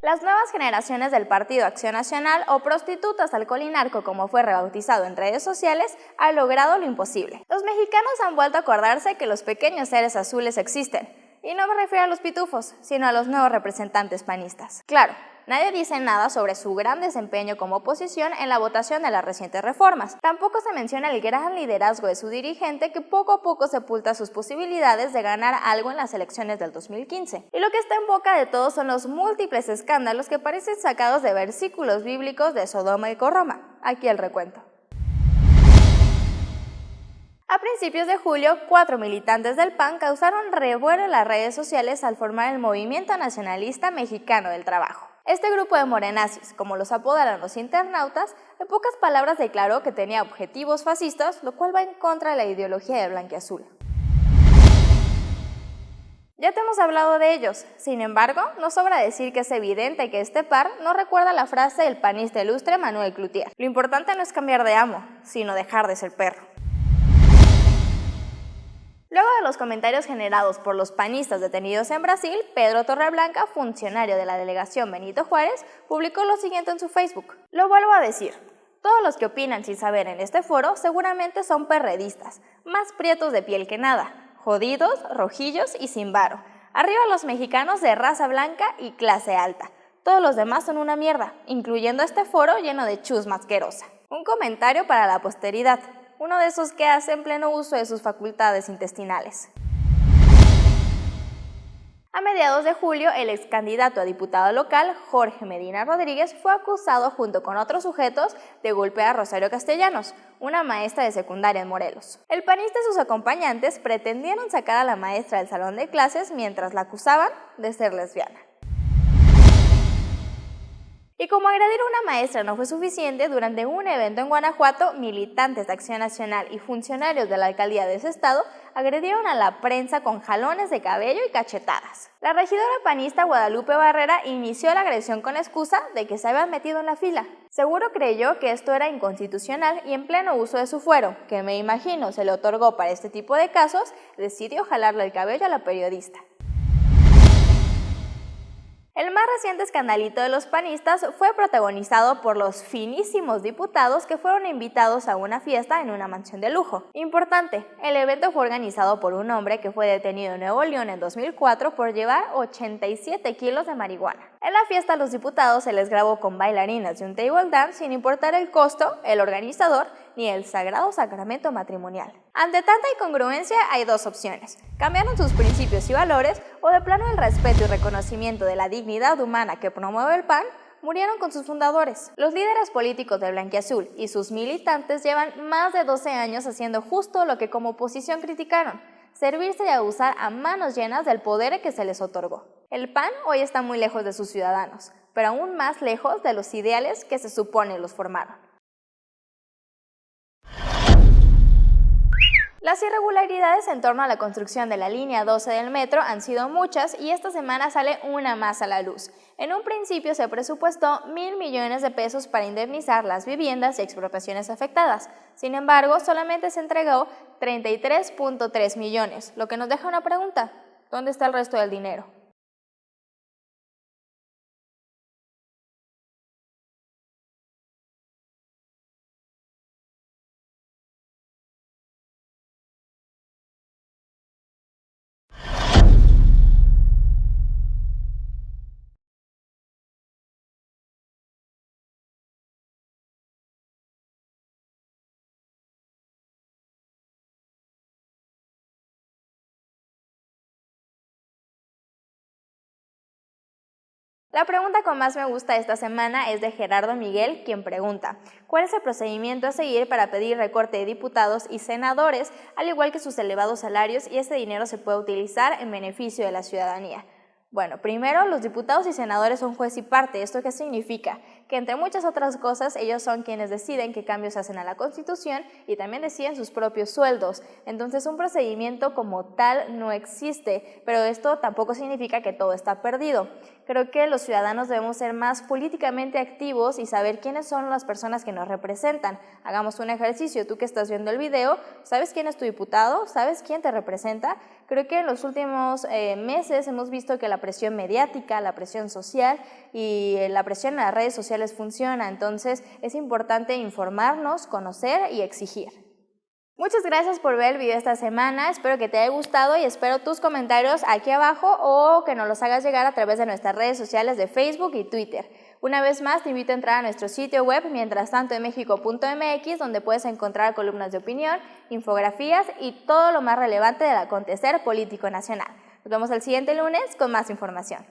Las nuevas generaciones del Partido Acción Nacional, o Prostitutas Alcohol y Narco como fue rebautizado en redes sociales, han logrado lo imposible. Los mexicanos han vuelto a acordarse que los pequeños seres azules existen, y no me refiero a los pitufos, sino a los nuevos representantes panistas. Claro, nadie dice nada sobre su gran desempeño como oposición en la votación de las recientes reformas. Tampoco se menciona el gran liderazgo de su dirigente, que poco a poco sepulta sus posibilidades de ganar algo en las elecciones del 2015. Y lo que está en boca de todos son los múltiples escándalos que parecen sacados de versículos bíblicos de Sodoma y Gomorra. Aquí el recuento. A principios de julio, 4 militantes del PAN causaron revuelo en las redes sociales al formar el Movimiento Nacionalista Mexicano del Trabajo. Este grupo de morenazis, como los apodaron los internautas, en pocas palabras declaró que tenía objetivos fascistas, lo cual va en contra de la ideología de blanquiazul. Ya te hemos hablado de ellos, sin embargo, no sobra decir que es evidente que este par no recuerda la frase del panista ilustre Manuel Cloutier. Lo importante no es cambiar de amo, sino dejar de ser perro. Luego de los comentarios generados por los panistas detenidos en Brasil, Pedro Torreblanca, funcionario de la delegación Benito Juárez, publicó lo siguiente en su Facebook. Lo vuelvo a decir, todos los que opinan sin saber en este foro seguramente son perredistas, más prietos de piel que nada, jodidos, rojillos y sin varo. Arriba los mexicanos de raza blanca y clase alta. Todos los demás son una mierda, incluyendo este foro lleno de chusma asquerosa. Un comentario para la posteridad. Uno de esos que hace en pleno uso de sus facultades intestinales. A mediados de julio, el ex candidato a diputado local, Jorge Medina Rodríguez, fue acusado junto con otros sujetos de golpear a Rosario Castellanos, una maestra de secundaria en Morelos. El panista y sus acompañantes pretendieron sacar a la maestra del salón de clases mientras la acusaban de ser lesbiana. Y como agredir a una maestra no fue suficiente, durante un evento en Guanajuato, militantes de Acción Nacional y funcionarios de la alcaldía de ese estado agredieron a la prensa con jalones de cabello y cachetadas. La regidora panista Guadalupe Barrera inició la agresión con la excusa de que se habían metido en la fila. Seguro creyó que esto era inconstitucional y en pleno uso de su fuero, que me imagino se le otorgó para este tipo de casos, decidió jalarle el cabello a la periodista. El más reciente escandalito de los panistas fue protagonizado por los finísimos diputados que fueron invitados a una fiesta en una mansión de lujo. Importante, el evento fue organizado por un hombre que fue detenido en Nuevo León en 2004 por llevar 87 kilos de marihuana. En la fiesta a los diputados se les grabó con bailarinas de un table dance sin importar el costo, el organizador ni el sagrado sacramento matrimonial. Ante tanta incongruencia hay dos opciones: cambiaron sus principios y valores o de plano el respeto y reconocimiento de la dignidad humana que promueve el PAN murieron con sus fundadores. Los líderes políticos de blanquiazul y sus militantes llevan más de 12 años haciendo justo lo que como oposición criticaron: servirse y abusar a manos llenas del poder que se les otorgó. El PAN hoy está muy lejos de sus ciudadanos, pero aún más lejos de los ideales que se supone los formaron. Las irregularidades en torno a la construcción de la línea 12 del metro han sido muchas y esta semana sale una más a la luz. En un principio se presupuestó 1,000 millones de pesos para indemnizar las viviendas y expropiaciones afectadas. Sin embargo, solamente se entregó 33.3 millones, lo que nos deja una pregunta: ¿dónde está el resto del dinero? La pregunta con más me gusta esta semana es de Gerardo Miguel, quien pregunta: ¿cuál es el procedimiento a seguir para pedir recorte de diputados y senadores, al igual que sus elevados salarios, y ese dinero se puede utilizar en beneficio de la ciudadanía? Bueno, primero, los diputados y senadores son juez y parte. ¿Esto qué significa? que entre muchas otras cosas ellos son quienes deciden qué cambios hacen a la Constitución y también deciden sus propios sueldos. Entonces un procedimiento como tal no existe, pero esto tampoco significa que todo está perdido. Creo que los ciudadanos debemos ser más políticamente activos y saber quiénes son las personas que nos representan. Hagamos un ejercicio, tú que estás viendo el video, ¿sabes quién es tu diputado? ¿Sabes quién te representa? Creo que en los últimos meses hemos visto que la presión mediática, la presión social y la presión en las redes sociales funciona, entonces es importante informarnos, conocer y exigir. Muchas gracias por ver el video esta semana, espero que te haya gustado y espero tus comentarios aquí abajo o que nos los hagas llegar a través de nuestras redes sociales de Facebook y Twitter. Una vez más te invito a entrar a nuestro sitio web mientras-tanto-en-mexico.mx, donde puedes encontrar columnas de opinión, infografías y todo lo más relevante del acontecer político nacional. Nos vemos el siguiente lunes con más información.